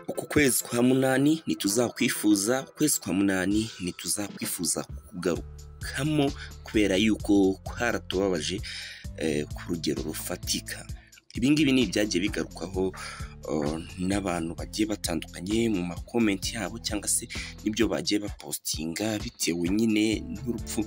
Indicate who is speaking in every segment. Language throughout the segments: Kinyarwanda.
Speaker 1: Uku kwezi kwa munani ntituzakwifuza, ukwezi kwa munani ntituzakwifuza kugarukamo kubera yuko kwaratubabaje ku rugero rufatika. Ibingibi ni ibyagiye bigarukwaho n'abantu bagiye batandukanye mu makomenti yabo cyangwa se nibyo bagiye bapostinga bitewe nyine n'urupfu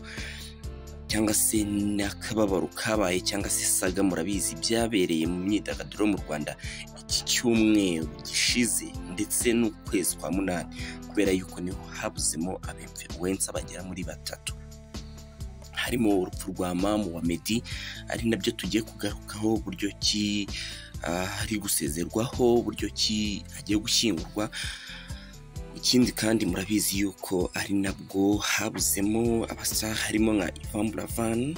Speaker 1: cyangwa se n'akababaro kabaye cyangwa se saga murabizi byabereye mu myidagaduro mu Rwanda iki cyumweru gishize ndetse n'ukwezi kwa munani kubera yuko niho habuzemo ab'influencer bagera muri batatu, harimo urupfu rwa mamu wa Meddy ari nabyo tugiye kugarukaho uburyo ki ari gusezerwaho, uburyo ki agiye gushyingurwa. Ikindi kandi murabizi yuko ari nabwo habuzemo abasa harimo nka Ivan Buravan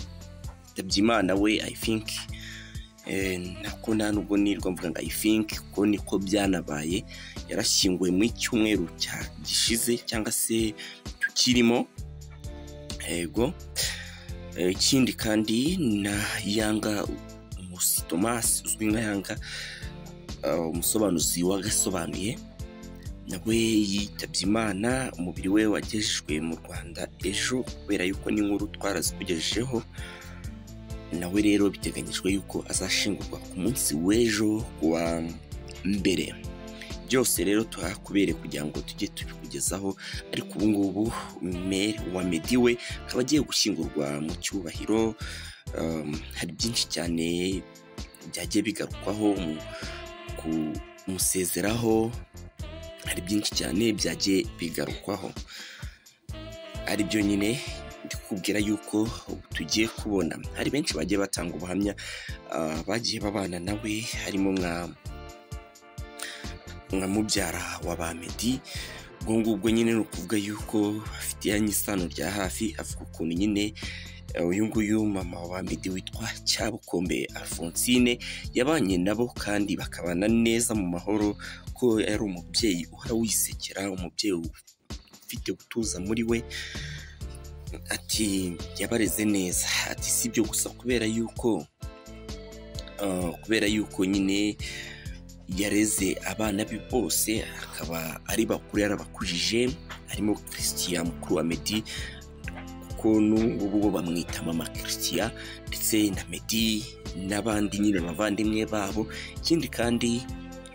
Speaker 1: Ndabyimana we I think nako nubwo nirwa mvuga ngo I think ko niko byanabaye, yarashyinguwe mu cyumweru gishize cyangwa se tukirimo ego. Ikindi kandi na Yanga Thomas uzwi nka Yanga umusobanuzi wagasobanuye nawe yitabye Imana, umubiri we wagejejwe mu Rwanda ejo kubera yuko n'inkuru twarazikugejejeho. Nawe rero biteganyijwe yuko azashingurwa ku munsi w'ejo wa mbere. Byose rero tuhakubere kugira ngo tujye tubikugezaho, ariko ubu ngubu maire wa Meddy we akaba agiye gushyingurwa mu cyubahiro. Hari byinshi cyane byagiye bigarukwaho kumusezeraho, hari byinshi cyane byagiye bigarukwaho, ari byo nyine ndikubwira yuko tugiye kubona. Hari benshi bagiye batanga ubuhamya bagiye babana nawe, harimo nka mubyara wa ba Meddy. Ubwo ngubwo nyine ni ukuvuga yuko afitanye isano rya hafi, avuga ukuntu nyine uyu nguyu mama wa Meddy witwa Cyabukombe Alphonsine yabanye nabo kandi bakabana neza mu mahoro, ko yari umubyeyi uhora wisekera, umubyeyi ufite gutuza muri we. Ati yabareze neza, ati si byo gusa kubera yuko nyine yareze abana be bose akaba ari bakuru yarabakujije, harimo Christian mukuru wa Meddy kuko n'ubu bamwita mama Christian, ndetse na Meddy n'abandi nyine abavandimwe babo. Ikindi kandi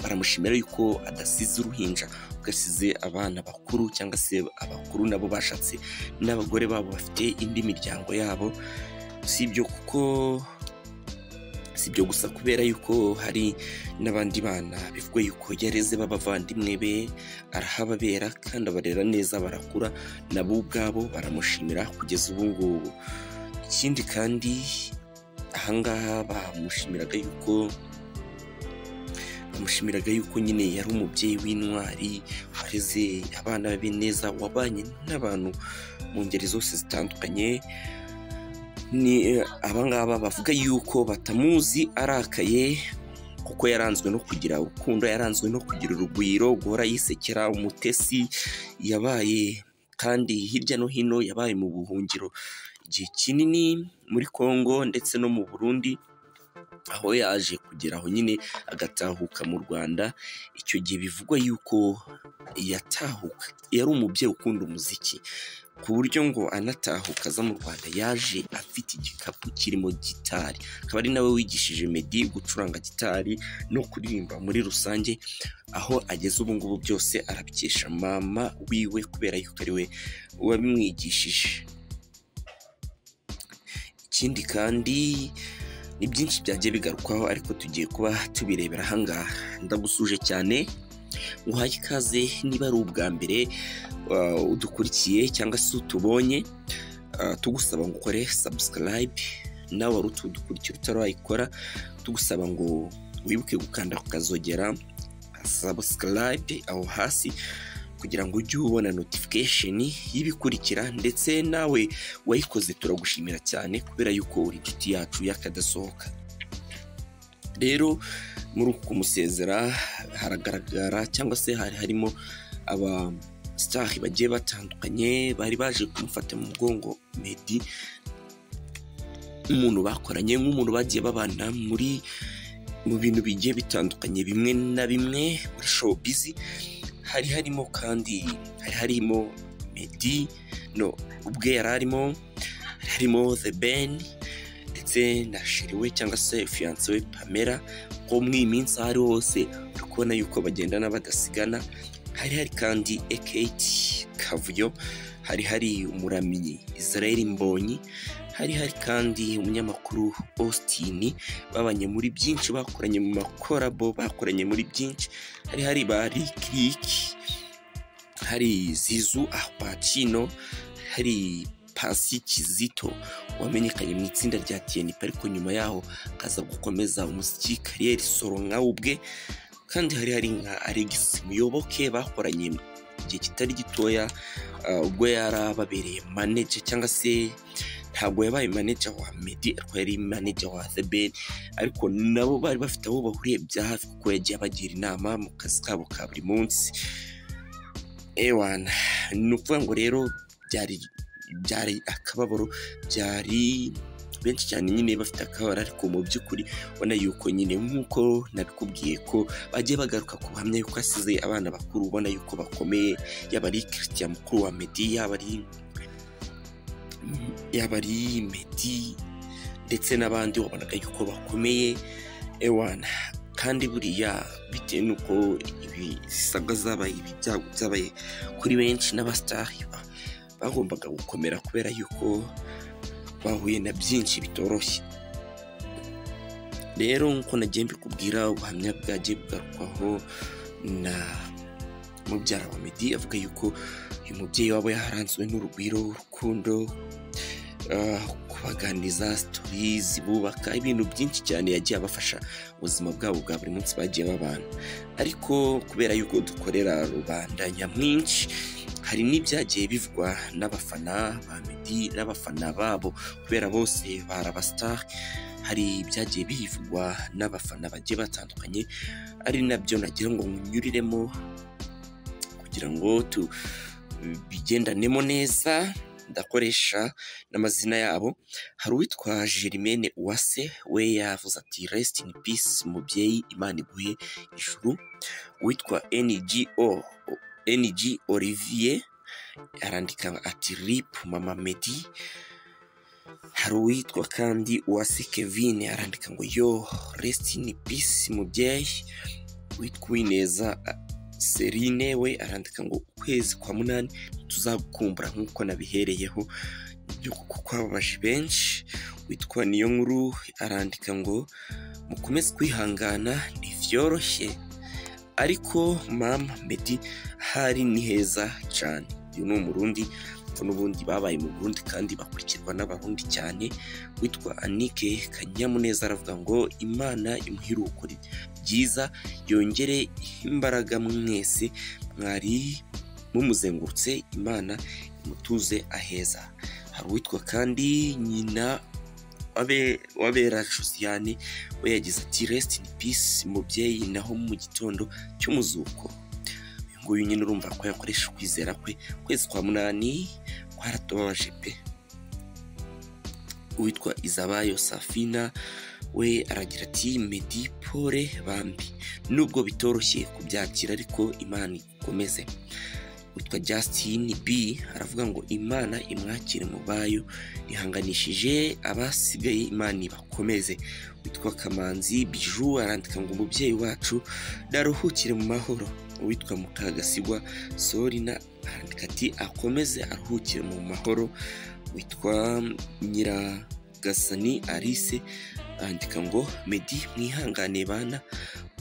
Speaker 1: baramushimira yuko adasize uruhinja, ugasize abana bakuru cyangwa se abakuru nabo bashatse n'abagore babo bafite indi miryango yabo. Si byo gusa kubera yuko hari n'abandi bana bivuga yuko yareze b'abavandimwe be, arahababera kandi abarera neza, barakura nabo ubwabo baramushimira kugeza ubu ngubu. Ikindi kandi ahangaha bamushimiraga yuko nyine yari umubyeyi w'intwari, wareze abana be neza, wabanye n'abantu mu ngeri zose zitandukanye. Ni abangaba bavuga yuko batamuzi arakaye kuko yaranzwe no kugira urukundo, yaranzwe no kugira urugwiro, guhora yisekera, umutesi yabaye kandi hirya no hino, yabaye mu buhungiro igihe kinini muri Kongo ndetse no mu Burundi, aho yaje kugeraho nyine agatahuka mu Rwanda. Icyo gihe bivugwa yuko yatahuka, yari umubyeyi ukunda umuziki ku buryo ngo anatahuka aza mu Rwanda yaje afite igikapu kirimo gitari, akaba ari nawe wigishije Meddy gucuranga gitari no kuririmba muri rusange. Aho ageze ubu ngubu byose arabikesha mama wiwe kubera yuko ari we wabimwigishije. Ikindi kandi ni byinshi byagiye bigarukwaho, ariko tugiye kuba tubirebera ahangaha. Ndagusuje cyane, nguhaye ikaze niba ari ubwa mbere udukurikiye cyangwa se utubonye, tugusaba ngo ukore subscribe. Nawe wari utudukurikira utarayikora, tugusaba ngo wibuke gukanda ku kazogera subscribe aho hasi kugira ngo ujye ubona notification y'ibikurikira. Ndetse nawe wayikoze turagushimira cyane kubera yuko uri inshuti yacu yakadasohoka. Rero muri uku kumusezera haragaragara cyangwa se harimo aba star bagiye batandukanye bari baje kumufata mu mugongo Meddy, umuntu bakoranye, nk'umuntu bagiye babana muri mu bintu bigiye bitandukanye bimwe na bimwe muri showbiz. Harimo kandi harimo Meddy ubwe harimo The Ben ndetse na sheri we cyangwa se fiance we Pamela, ko mu iminsi ahari hose uri kubona yuko bagendana badasigana. Hari kandi Ekate Kavuyo, hari umuramyi Israel Mbonyi, hari kandi umunyamakuru Austin, babanye muri byinshi, bakoranye mu makorabo, bakoranye muri byinshi. Hari bari Click, hari Zizu Apacino, hari Pasi Kizito wamenyekanye mu itsinda rya TNP, ariko nyuma yaho akaza gukomeza umuziki career solo nkawe ubwe. Kandi hari nka Alex Muyoboke bakoranye igihe kitari gitoya, ubwo yarababereye manager, cyangwa se ntabwo yabaye manager wa Meddy, ariko yari manager wa The Ben, ariko nabo bari bafite aho bahuriye bya hafi kuko yagiye abagira inama mu kazi kabo ka buri munsi. Ni ukuvuga ngo rero byari akababaro, byari benshi cyane nyine bafite akabara, ariko mu by'ukuri ubona yuko nyine nk'uko nabikubwiye ko bagiye bagaruka ku buhamya yuko asize abana bakuru, ubona yuko bakomeye, yaba ari Christian mukuru wa Meddy, yaba ari Meddy ndetse n'abandi, wabonaga yuko bakomeye. Kandi buriya bitewe n'uko ibi zisaga zabaye kuri benshi n'abasitari, bagombaga gukomera kubera yuko bahuye na byinshi bitoroshye. Rero nk'uko nagiye mbikubwira, ubuhamya bwagiye bugarukwaho na mubyara wa Meddy, avuga yuko uyu mubyeyi wabo yaharanzwe n'urugwiro, urukundo, kubaganiriza stories bubaka ibintu byinshi cyane, yagiye abafasha ubuzima bwabo bwa buri munsi bagiye babana. Ariko kubera yuko dukorera rubanda nyamwinshi, hari n'ibyagiye bivugwa n'abafana ba Meddy n'abafana babo, kubera bose barabastar. Hari ibyagiye bivugwa n'abafana bagiye batandukanye, ari nabyo nagira ngo nyuriremo kugira ngo bigendanemo neza. Ndakoresha n'amazina yabo. Hari uwitwa Germaine Uwase, we yavuze ati rest in peace mubyeyi, Imana iguhe ijuru. Uwitwa NG Olivier arandika ati rip mama Meddy. Hari uwitwa kandi Uwase Kevin arandika ngo yo rest in peace mubyeyi. Uwitwa Uwineza Serine we arandika ngo ukwezi kwa munani tuzagukumbura nk'uko nabihereyeho, kuko ababaje benshi. Witwa Niyo Nkuru arandika ngo mukomeze kwihangana, ntivyoroshye ariko mama Meddy hari ni heza cyane. Uyu ni umurundi, n'ubundi babaye mu Burundi kandi bakurikirwa n'abarundi cyane. Witwa Anike Kanyamuneza aravuga ngo Imana imuhiruko byiza, yongere imbaraga mwese mwari mumuzengurutse, Imana imutuze aheza. Hari uwitwa kandi nyina wabera Josiane, we yagize ati rest in peace mubyeyi, naho mu gitondo cy'umuzuko. Nguyu nyine urumva ko yakoresha kwizera kwe, kwezi kwa munani kwaratubabaje pe. Uwitwa Izabayo Safina we aragira ati Meddy pole bambi, nubwo bitoroshye kubyakira ariko Imana ikomeze. Witwa Justin B aravuga ngo Imana imwakire mu bayo, nihanganishije abasigaye, Imana ibakomeze. Witwa Kamanzi Biju arandika ngo umubyeyi wacu daruhukire mu mahoro. Uwitwa Mukagasigwa Sorina arandika ati akomeze aruhukire mu mahoro. Witwa Nyiragasani Alice arandika ngo Meddy mwihangane bana,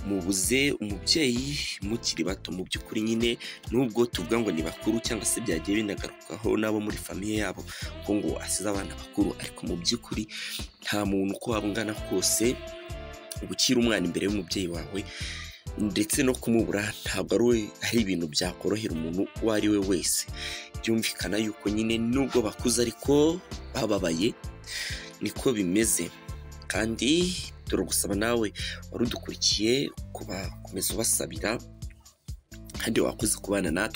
Speaker 1: mubuze umubyeyi mukiri bato. Mu by'ukuri nyine nubwo tuvuga ngo ni bakuru cyangwa se byagiye binagarukaho nabo muri famiye yabo ko ngo asize abana bakuru, ariko mu by'ukuri nta muntu uko waba ungana kose gukira umwana imbere y'umubyeyi wawe ndetse no kumubura ntabwo ari ibintu byakorohera umuntu uwo ari we wese. Byumvikana yuko nyine nubwo bakuze ariko bababaye, niko bimeze. Kandi turagusaba nawe wari udukurikiye kubakomeza ubasabira kandi wakoze kubana natwe.